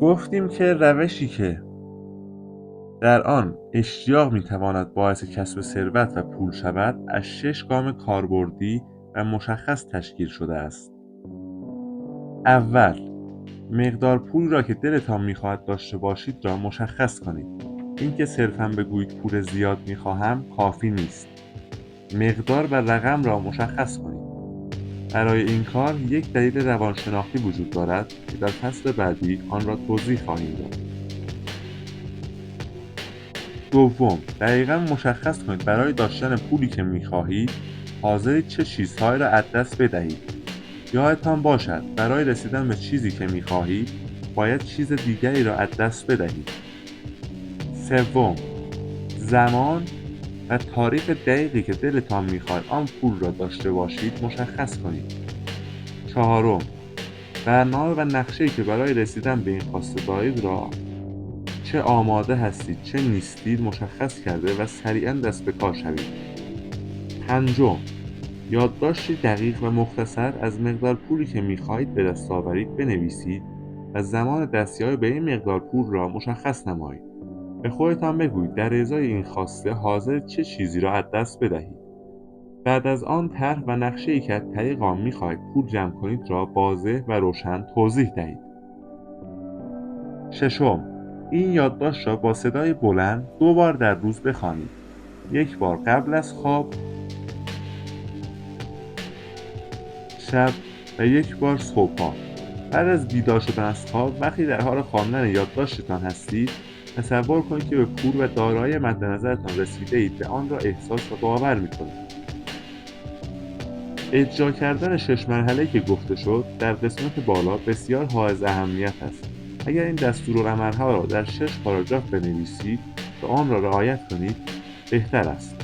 گفتیم که روشی که در آن اشتیاق میتواند باعث کسب ثروت و پول شود از 6 گام کاربردی و مشخص تشکیل شده است. اول، مقدار پول را که دلتان میخواهد داشته باشید را مشخص کنید. اینکه صرفاً بگویید پول زیاد میخواهم کافی نیست. مقدار و رقم را مشخص کنید. برای این کار یک دلیل روانشناختی وجود دارد که در فصل بعدی آن را توضیح خواهیم داد. دوم، دقیقاً مشخص کنید برای داشتن پولی که میخواهید حاضرید چه چیزهایی را از دست بدهید. یادتان باشد برای رسیدن به چیزی که میخواهید باید چیز دیگری را از دست بدهید. سوم، زمان و تاریخ دقیقی که دلتان میخواهد آن پول را داشته باشید مشخص کنید. چهارم، برنامه و نقشه‌ای که برای رسیدن به این خواسته دارید را چه آماده هستید چه نیستید مشخص کرده و سریعا دست به کار شوید. پنجم، یادداشتی دقیق و مختصر از مقدار پولی که میخواهید به دست آورید بنویسید و زمان دستیابی به این مقدار پول را مشخص نمایید. به خودتان بگویید در ازای این خواسته حاضر چه چیزی را از دست بدهید. بعد از آن طرح و نقشه‌ای که از طریق آن میخواهید پول جمع کنید را واضح و روشن توضیح دهید. ششم، این یادداشت را با صدای بلند 2 بار در روز بخوانید. 1 بار قبل از خواب شب و 1 بار صبح‌ها. بعد از بیدار شدن از خواب وقتی در حال خواندن یادداشتتان هستید تصور کنید که به پول و دارایی مد نظرتان رسیده اید و آن را احساس و باور می‌کنید. اجرا کردن 6 مرحله‌ای که گفته شد در قسمت بالا بسیار حائز اهمیت است. اگر این دستورالعمل‌ها را در 6 پاراگراف بنویسید و آن را رعایت کنید بهتر است.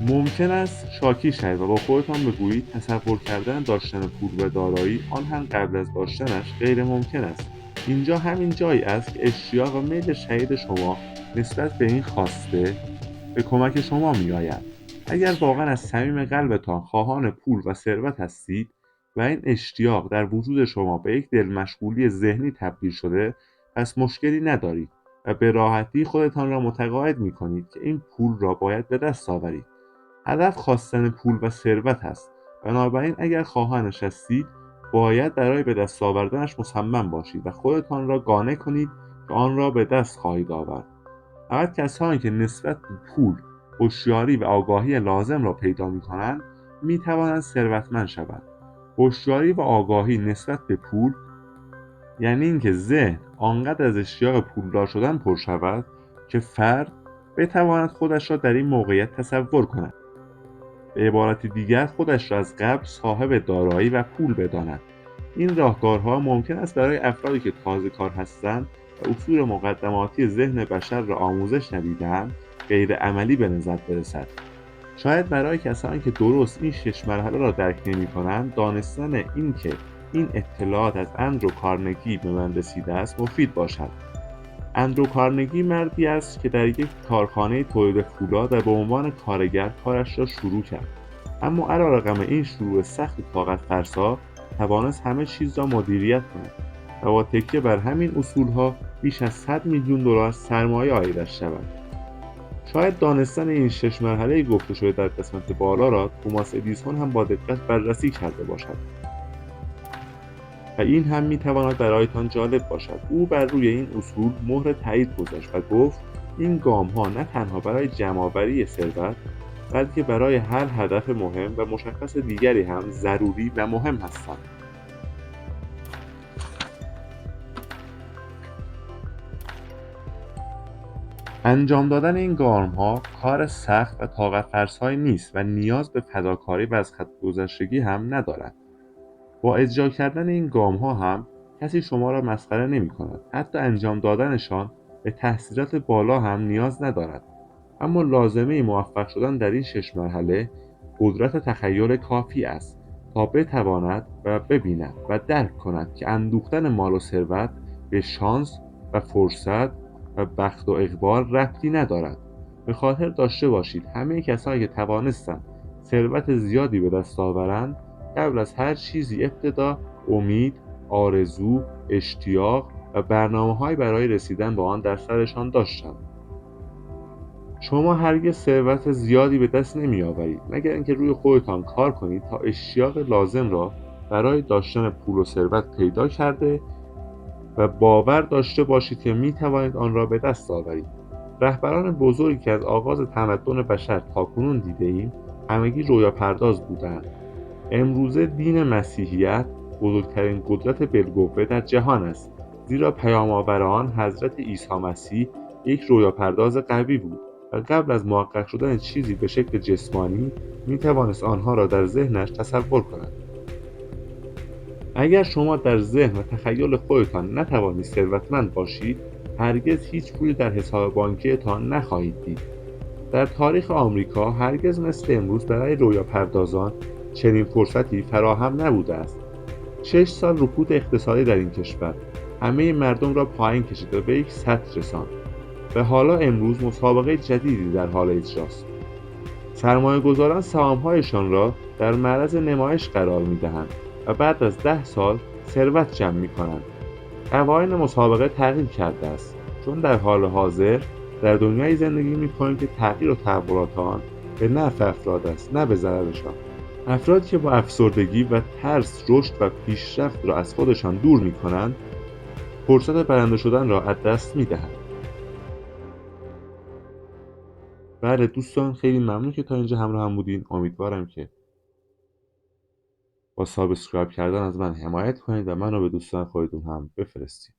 ممکن است شاکی شوید و با خودتان بگویید تصور کردن داشتن پول و دارایی آن هم قبل از داشتنش غیر ممکن است. اینجا همین جایی است که اشتیاق و میل شدید شما نسبت به این خواسته به کمک شما می‌آید. اگر واقعا از صمیم قلبتان خواهان پول و ثروت هستید و این اشتیاق در وجود شما به یک دلمشغولی ذهنی تبدیل شده پس مشکلی ندارید و به راحتی خودتان را متقاعد می‌کنید که این پول را باید به دست آورید. هدف خواستن پول و ثروت است. بنابراین اگر خواهانش هستید باید برای به دست آوردنش مصمم باشید و خودتان را قانع کنید که آن را به دست خواهید آورد. فقط کسانی که نسبت به پول هوشیاری و آگاهی لازم را پیدا می‌کنند می‌توانند ثروتمند شوند. هوشیاری و آگاهی نسبت به پول یعنی اینکه ذهن آنقدر از اشتیاق پولدار شدن پر شود که فرد بتواند خودش را در این موقعیت تصور کند. به عبارت دیگر خودش را از قبل صاحب دارایی و پول بداند. این راهکارها ممکن است برای افرادی که تازه کار هستند و اصول مقدماتی ذهن بشر را آموزش ندیده‌اند غیر عملی به نظر برسد. شاید برای کسانی که درست این 6 مرحله را درک نمی‌کنند دانستن این که این اطلاعات از اندرو کارنگی به من رسیده است مفید باشد. اندرو کارنگی مردی است که در یک کارخانه تولید فولاد و به عنوان کارگر کارش را شروع کرد. اما علیرغم این شروع سخت و طاقت فرسا توانست همه چیز را مدیریت کند و با تکیه بر همین اصولها بیش از 100 میلیون دلار سرمایه عایدش شود. شاید دانستن این 6 مرحله گفته شده در قسمت بالا را توماس ادیسون هم با دقت بررسی کرده باشد و این هم میتواند برایتان جالب باشد. او بر روی این اصول مهر تایید گذاشت و گفت این گام‌ها نه تنها برای جمع‌آوری ثروت بلکه برای هر هدف مهم و مشخص دیگری هم ضروری و مهم هستند. انجام دادن این گام‌ها کار سخت و طاقت فرسایی نیست و نیاز به فداکاری و از خط گذشتگی هم ندارد. با اجرا کردن این گام‌ها هم کسی شما را مسخره نمی‌کند. حتی انجام دادنشان به تحصیلات بالا هم نیاز ندارد. اما لازمه موفق شدن در این 6 مرحله قدرت تخیل کافی است تا بتواند و ببیند و درک کند که اندوختن مال و ثروت به شانس و فرصت و بخت و اقبال ربطی ندارد. به خاطر داشته باشید همه کسانی که توانستند ثروت زیادی به دست آورند قبل از هر چیزی ابتدا امید، آرزو، اشتیاق و برنامه‌هایی برای رسیدن به آن در سرشان داشتند. شما هرگز ثروت زیادی به دست نمی‌آورید مگر اینکه روی خودتان کار کنید تا اشتیاق لازم را برای داشتن پول و ثروت پیدا کرده و باور داشته باشید که می‌توانید آن را به دست آورید. رهبران بزرگی که از آغاز تمدن بشر تاکنون دیده‌ایم، همگی رویاپرداز بودند. امروزه دین مسیحیت بزرگترین قدرت بالقوه در جهان است، زیرا پیام‌آور آن حضرت عیسی مسیح یک رویاپرداز قوی بود و قبل از محقق شدن چیزی به شکل جسمانی می‌توانست آنها را در ذهنش تصور کند. اگر شما در ذهن و تخیل خودتان نتوانید ثروتمند باشید، هرگز هیچ پولی در حساب بانکیتان نخواهید دید. در تاریخ آمریکا هرگز مثل امروز برای رویاپردازان چنین فرصتی فراهم نبوده است. 6 سال رکود اقتصادی در این کشور همه مردم را پایین کشید و به یک سطح رساند و حالا امروز مسابقه جدیدی در حال اجراست. سرمایه‌گذاران سهام‌هایشان را در معرض نمایش قرار می‌دهند و بعد از 10 سال ثروت جمع می‌کنند. قوانین مسابقه تغییر کرده است، چون در حال حاضر در دنیایی زندگی می‌کنیم که تغییر و تحولات آن به نفع افراد است، نه به ضررشان. افرادی که با افسردگی و ترس رشد و پیشرفت را از خودشان دور می‌کنند، فرصت برنده شدن را از دست می‌دهند. بله دوستان، خیلی ممنون که تا اینجا همراه هم بودین. امیدوارم که با سابسکرایب کردن از من حمایت کنید و من رو به دوستان خودتون هم بفرستید.